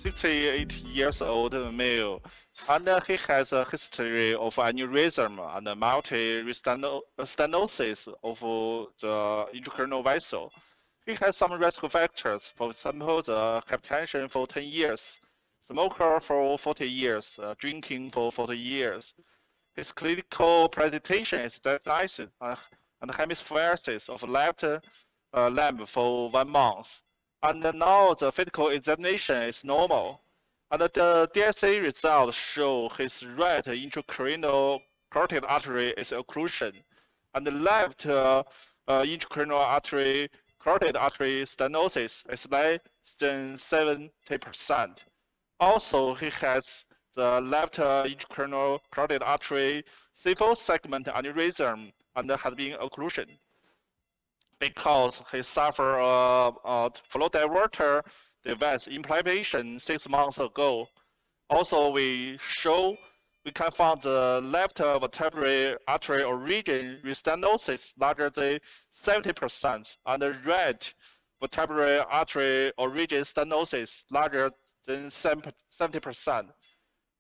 68 years old male, and he has a history of aneurysm and multi-stenosis of the intracranial vessel. He has some risk factors, for example, the hypertension for 10 years, smoker for 40 years, drinking for 40 years. His clinical presentation is diagnosis and hemispheresis of left limb for 1 month. And now the physical examination is normal. And the DSA results show his right intracranial carotid artery is occlusion, and the left intracranial artery carotid artery stenosis is less than 70%. Also, he has the left intracranial carotid artery cephal segment aneurysm and has been occlusion because he suffered a flow diverter device implantation 6 months ago. Also, we can find the left vertebral artery origin restenosis larger than 70% and the right vertebral artery origin stenosis larger than 70%.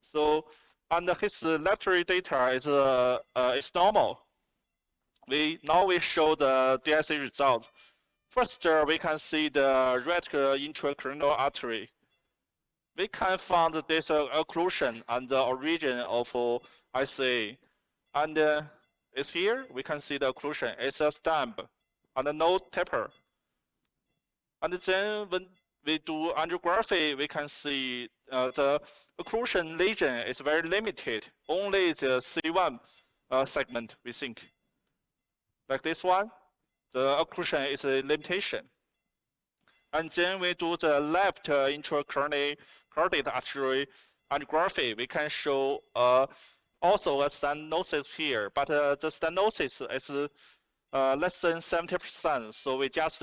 So, and his laboratory data is normal. We show the DSA result. First, we can see the right intracranial artery. We can find this occlusion and the origin of ICA. And it's here, we can see the occlusion. It's a stump and no taper. And then when we do angiography, we can see the occlusion lesion is very limited. Only the C1 segment, we think. Like this one, the occlusion is a limitation. And then we do the left intracranial carotid artery angiography. We can show also a stenosis here, but the stenosis is less than 70%. So we just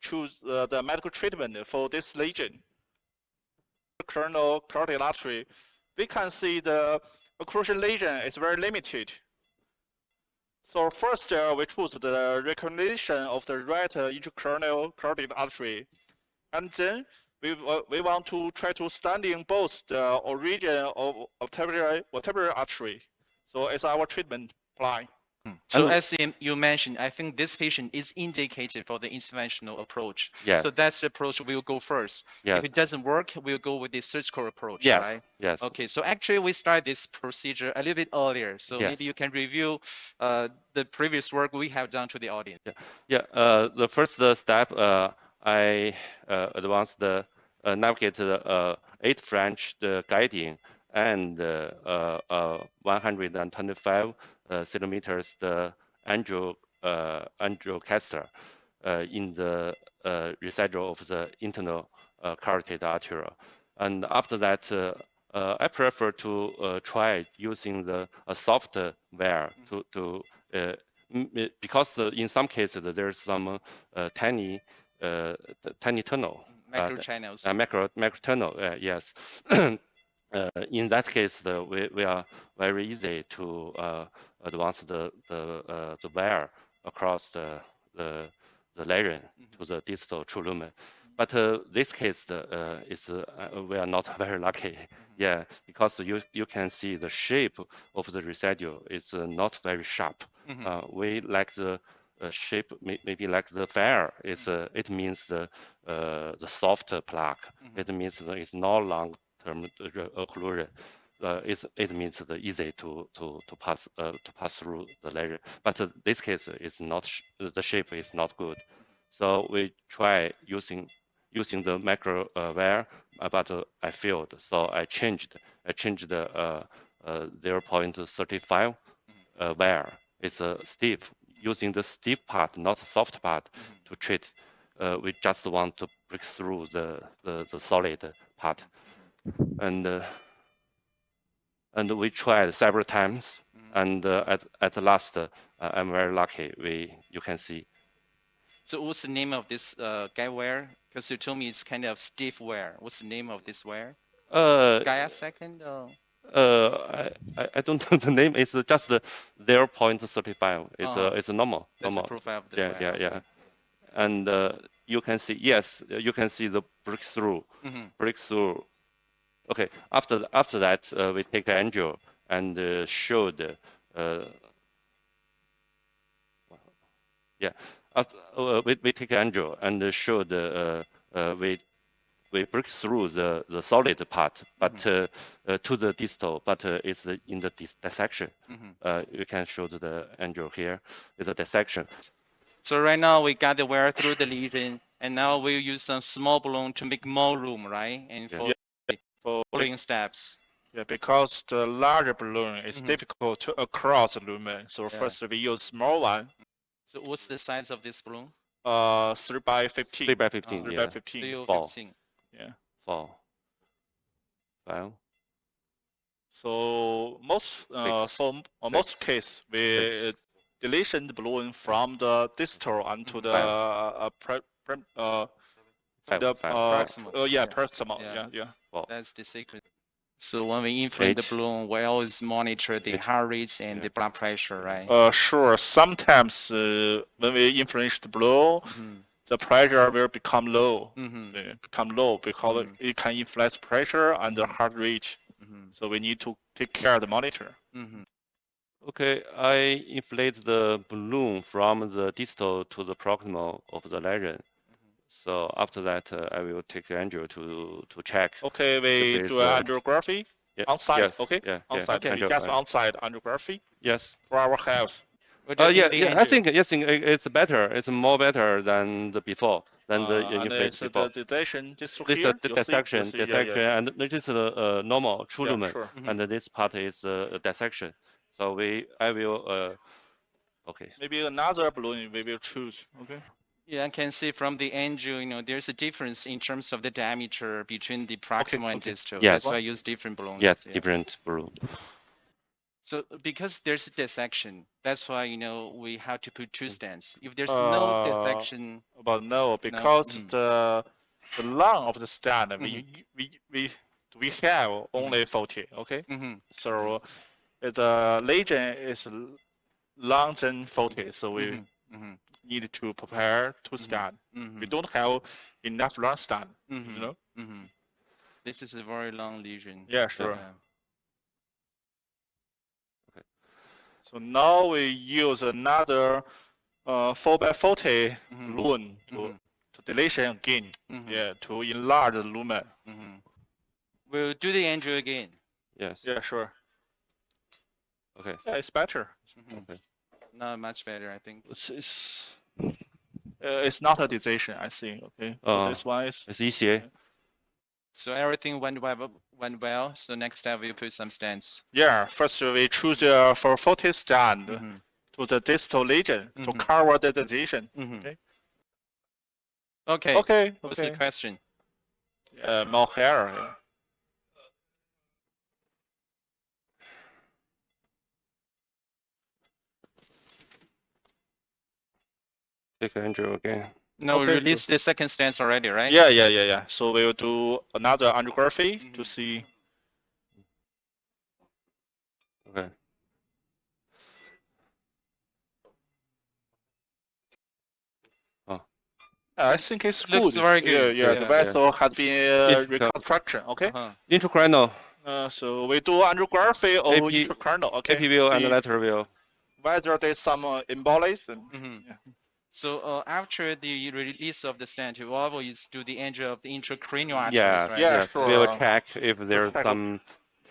choose the medical treatment for this lesion. Intracranial carotid artery, we can see the occlusion lesion is very limited. So first, we choose the recanalization of the right intracranial carotid artery. And then we want to try to study both the origin of vertebral artery. So it's our treatment plan. So as you mentioned, I think this patient is indicated for the interventional approach. Yes. So that's the approach we'll go first. Yes. If it doesn't work, we'll go with the surgical approach, Yes. right? Yes. Okay, so actually we start this procedure a little bit earlier. So yes. maybe you can review the previous work we have done to the audience. The first step, I advanced the navigate the 8 French the guiding and 125 centimeters the angiocaster in the residual of the internal carotid artery. And after that, I prefer to try using the soft wear to because in some cases there's some tiny tunnel. Macro channels. Macro tunnel, yes. In that case, we are very easy to advance the wire across the lesion to the distal true lumen. But this case is we are not very lucky, yeah, because you can see the shape of the residue is not very sharp. We like the shape maybe like the fire. It means the soft plaque. It means that it's no long-term occlusion. It means the easy to pass through the lesion. But this case is not the shape is not good. So we try using the macro wire, but I failed. So I changed the 0.35 wire. It's stiff. Using the stiff part, not the soft part, to treat. We just want to break through the solid part, and we tried several times. And at last, I'm very lucky. You can see. So what's the name of this guide wire? Because you told me it's kind of stiff wire. What's the name of this wire? Gaia second? I don't know the name. It's just 0.35. It's normal. That's the profile of the wire. Yeah. And you can see, yes, you can see the breakthrough. Okay. After that, we take angle and show the yeah. After, we take angle and show the we break through the solid part, but to the distal, but it's in the dissection. You can show the angle here with the dissection. So right now we got the wire through the lesion, and now we'll use some small balloon to make more room, right? And Yeah. for Yeah, for following steps. yeah, because the larger balloon is difficult to across the lumen. So first we use small one, So what's the size of this balloon? 3 by 15. 3 by 15, 3 yeah. by 15. 3 Yeah. 4, 5, So most Six. most case we deletion the balloon from the distal onto the Five, the five, Proximal. yeah, proximal. Yeah. Yeah, yeah. 4, That's the secret. So when we inflate the 8. balloon, we always monitor the 8. heart rates and Yeah. the blood pressure, right? Sure. Sometimes when we influence the balloon, the pressure will become low. Become low because it can influence pressure and the heart rate. So we need to take care of the monitor. Okay, I inflate the balloon from the distal to the proximal of the lesion. So after that, I will take angle to check. Okay, we If do it's, angiography yeah, on-site. yes, Okay, yeah, on-site. yeah, We just on-site angiography yes. for our health. We're taking Yeah, the yeah. I angio. think yes, it's better. It's more better than the before, than the And inflated it's before. the dissection just This here. the You see, you see, yeah, dissection, yeah, and this is the normal true yeah, lumen, sure. and this part is dissection. So I will okay. Maybe another balloon we will choose. Okay. Yeah, I can see from the angio, there's a difference in terms of the diameter between the proximal and okay. distal. Yes. That's why I use different balloons. Yes, Yeah. different balloon. So because there's a dissection, that's why we have to put two stents. If there's no Uh, dissection, but no, because the lung of the stand we have only 40. Okay. So the legend is longer than 40. So we need to prepare to stand. We don't have enough long stand. You know. This is a very long lesion. Yeah, sure. Yeah. Okay. So now we use another 4 by 40 balloon to dilation again. Yeah, to enlarge the lumen. We'll do the angio again. Yes. Yeah, sure. Okay. Yeah, it's better. Okay. Not much better, I think. It's not a decision, I think. Okay. So this one is. It's ICA. So everything went well. So next step we put some stents. Yeah. First we choose for 40 stand to the distal lesion to cover the decision. Okay. Okay. Okay. What's the question? More hair. Yeah. Take angle again. No, we Okay. released the second stance already, right? Yeah. So we'll do another angiography to see. Okay. Oh. I think it's good. Looks very good. Yeah. The vessel has been reconstruction. Okay. Intracranial. So we do angiography of AP intracranial. Okay. AP view and lateral view. Whether there's some embolism. Yeah. So after the release of the stent, we always do the angio of the intracranial arteries, Yes, right? Yeah, yes. sure. We will check if there's check some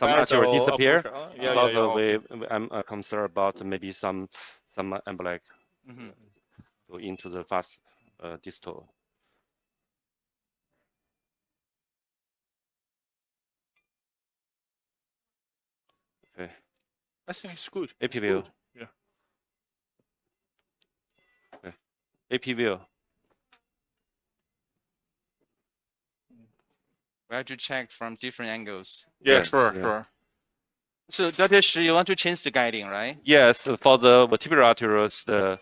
vessel artery disappear. Yeah. Because I'm concerned about maybe some embolic go into the fast distal. Okay. I think it's good. AP It's view. good. Yeah. Okay. AP view. We have to check from different angles. Yeah, Yes, sure, yeah. sure. So Dr. Shi, you want to change the guiding, right? Yes, for the vertebral arteries, the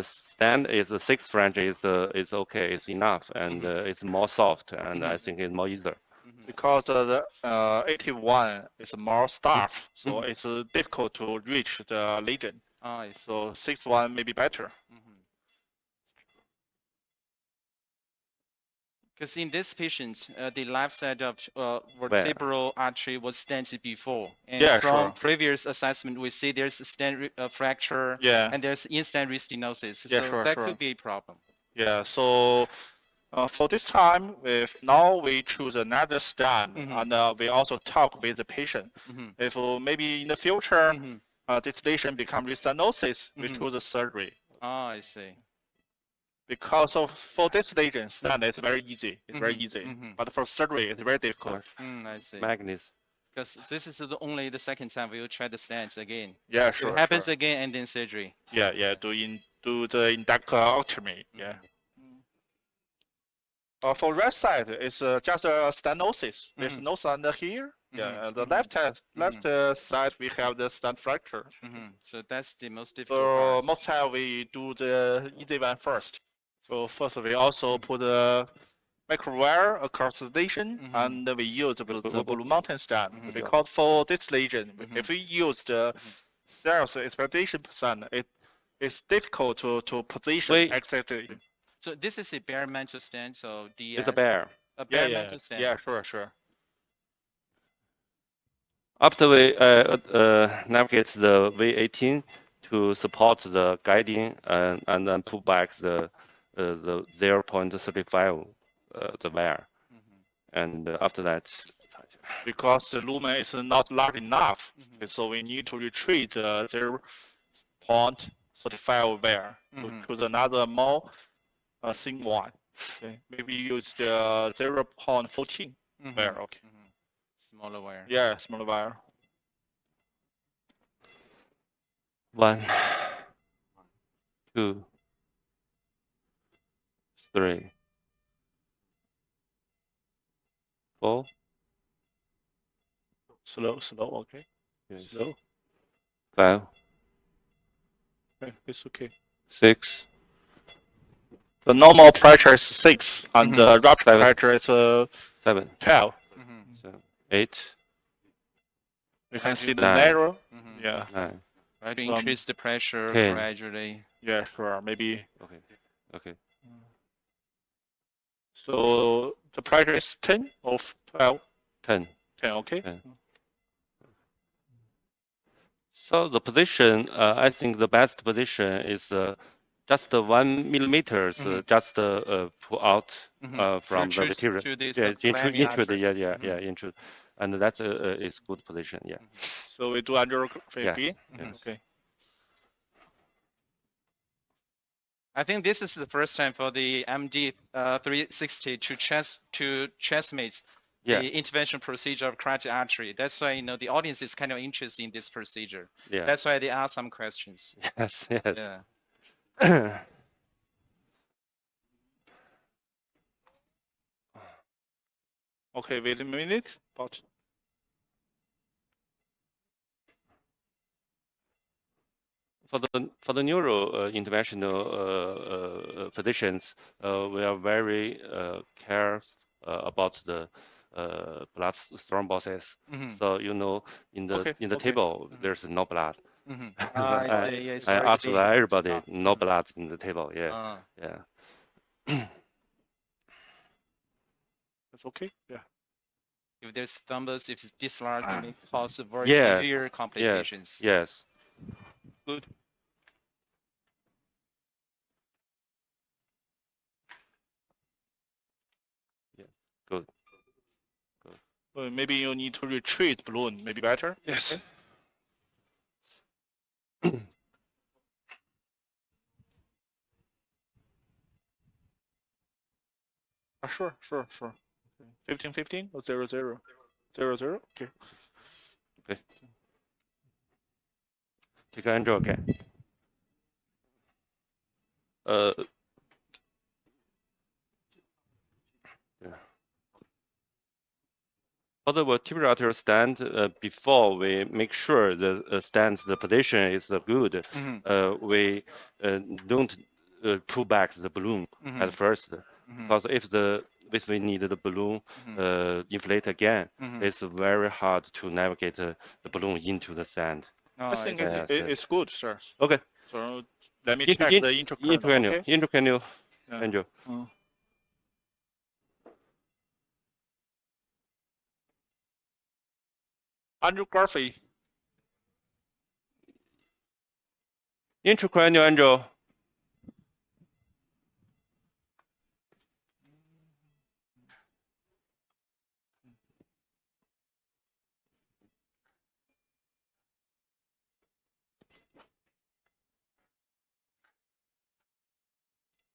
stand is the 6 French is okay, it's enough, and it's more soft, and I think it's more easier. Because the 81 is more staff, so it's difficult to reach the legend. Oh, I see. So 61 may be better. Because in this patient, the left side of Where? vertebral artery was stented before, and Yeah, from sure. previous assessment, we see there's a fracture, Yeah. and there's instant restenosis. Yeah, So sure, that sure. could be a problem. Yeah, so for this time, if now we choose another stand, and we also talk with the patient. If maybe in the future this lesion become restenosis, we choose a surgery. Ah, I see. Because of for this lesion, stand it's very easy. It's very easy. But for surgery, it's very difficult. I see. Magnus. Because this is only the second time we will try the stents again. Yeah, If sure, it happens sure. again, and then surgery. Yeah, yeah. Do the inductomy. Yeah. For right side, it's just a stenosis. There's no stand here. Yeah, the left side we have the stand fracture. So that's the most difficult So part. most time we do the easy one first. So first we also put the microwire across the lesion, and we use the Blue Mountain stand. Because for this lesion, if we use the cells expectation percent, it's difficult to position Wait. exactly. So this is a bare mental stent, so DS. It's a bear. A Yeah, bare yeah, mental stent. yeah, sure, sure. After we navigate the V18 to support the guiding and then pull back the 0.35 the wire, and after that, Because the lumen is not large enough, so we need to retreat 0.35 wire to choose another more thin one. Okay, maybe use the 0.14 wire. Okay. Smaller wire. Yeah, smaller wire. 1, 2, 3, 4, Slow, slow. Okay. yes, Slow. 5, Okay, it's okay. 6, The normal pressure is 6, and the rupture 7, pressure is 7, 12. 8, You can see the 9, narrow. Yeah. 9. Right, to Some- increase the pressure 10. gradually. Yeah, sure. Maybe. Okay, okay. So the pressure is 10 or 12? 10. 10, okay. 10. So the position, I think the best position is just 1 millimeters, just pull out from the material. To the Yeah, subclavian into the artery. into, and that is good position. Yeah. So we do angiography Yes. again? Yes. Okay. I think this is the first time for the MD 360 to transmit Yeah. the intervention procedure of carotid artery. That's why the audience is kind of interested in this procedure. Yeah. That's why they ask some questions. Yes. Yes. Yeah. Okay, wait a minute. But for the neuro interventional physicians, we are very careful about the blood thrombosis. So in the table there's no blood. I see. Yeah, I ask historically. everybody, no blood in the table. Yeah, yeah. it's okay. Yeah. If there's thrombus, if it's dislodged, it may cause very Yes, severe complications. Yes. Good. Yeah. Good. Maybe you need to retreat balloon. Maybe better. Yes. Sure, sure, sure. 15, 15 or 0, 0? 0, 0? Okay. Okay. Take Andrew again. Yeah. For the vertebral artery stand, before we make sure the the position is good, we don't pull back the balloon at first, because if we need the balloon inflate again, it's very hard to navigate the balloon into the sand. I think Yes, it's good, sir. Okay. So let me check the intracranial. Okay. Intracranial, Yeah. Andrew. Angiography. Intracranial angle.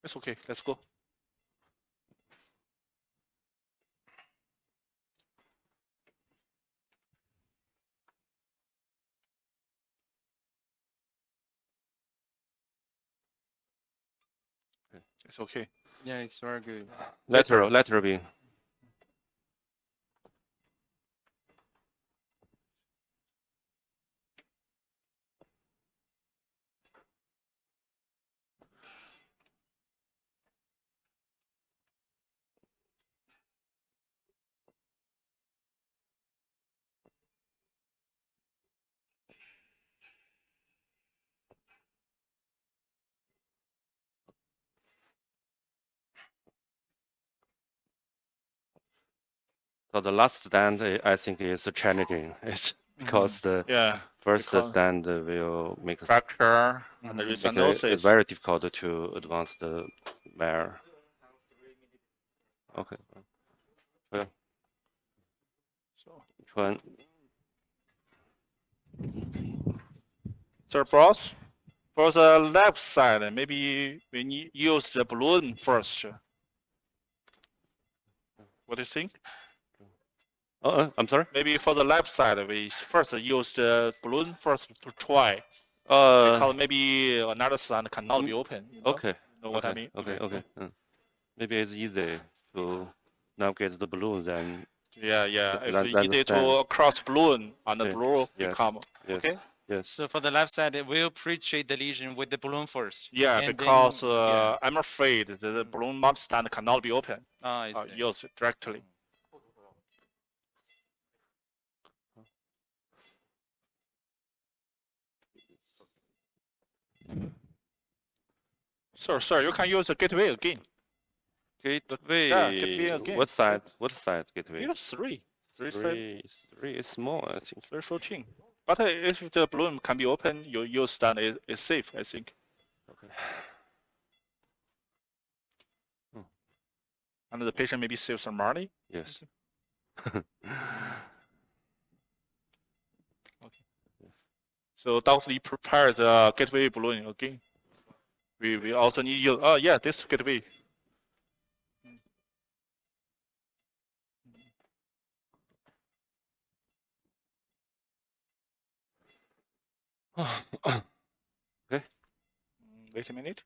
It's okay. Let's go. It's okay. Yeah, it's very good. Lateral beam. So the last stand, I think, is challenging. It's because the Yeah. first because stand will make fracture and the Mhm. it's restenosis. very difficult to advance the wire. Okay. Yeah. So, Which one? so for the left side, maybe we need use the balloon first. What do you think? I'm sorry. Maybe for the left side, we first use the balloon first to try. Uh, Because maybe another stand cannot be open. You know? okay. You know what I mean? Okay. Maybe it's easy to navigate the balloon than Yeah. If we than the easy stand. to cross balloon and the Yeah, balloon yes, become yes, okay. yes. So for the left side, it will pre-treat the lesion with the balloon first. Yeah, and because then, yeah. I'm afraid the balloon mount stand cannot be open. I see. Used directly. Sir, you can use the gateway again. Gateway. Yeah, gateway again. What size? What size gateway? Yeah, three. Three is small, I think. 314. But if the balloon can be open, your use stand is safe, I think. Okay. And the patient maybe save some money. Yes. So Dr. prepare the gateway balloon again. We also need you. Oh yeah, this gateway. Okay. Wait a minute.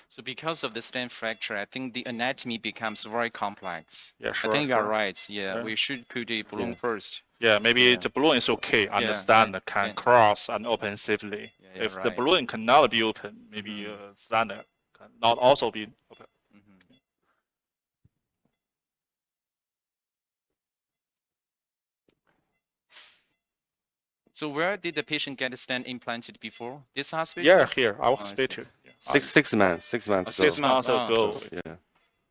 So because of the stent fracture, I think the anatomy becomes very complex. Yeah, I sure. think you're sure. right. Yeah, Yeah. we should put a balloon Yeah. first. Yeah, maybe Yeah. the balloon is okay. Understand can cross and open safely. Yeah, If the right. balloon cannot be open, maybe stand cannot also be open. Mhm. So where did the patient get a stent implanted before? This hospital? Yeah, here our I see. hospital. Yeah. 6 months. 6 months ago. 6 months ago. Yeah.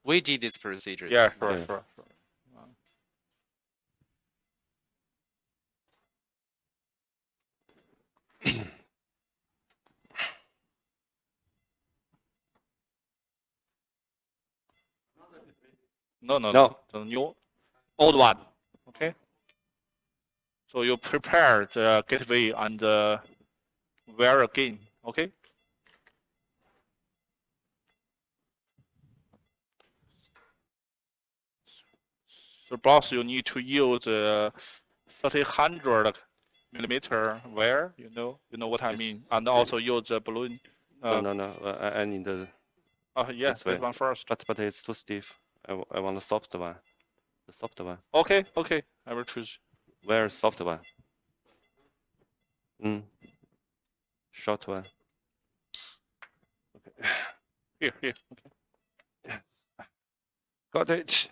We did this procedure. Yeah, sure, Yeah. sure. No. The new, old one. Okay. So you prepare the gateway and wear again. Okay. So boss, you need to use 300 millimeter wear. You know what I Yes. mean, and also use the balloon. No. I need the Yeah, this way. that one first. But it's too stiff. I want the soft one. The soft one. Okay. I will choose. Where soft one? Short one. Okay. Here. Got it.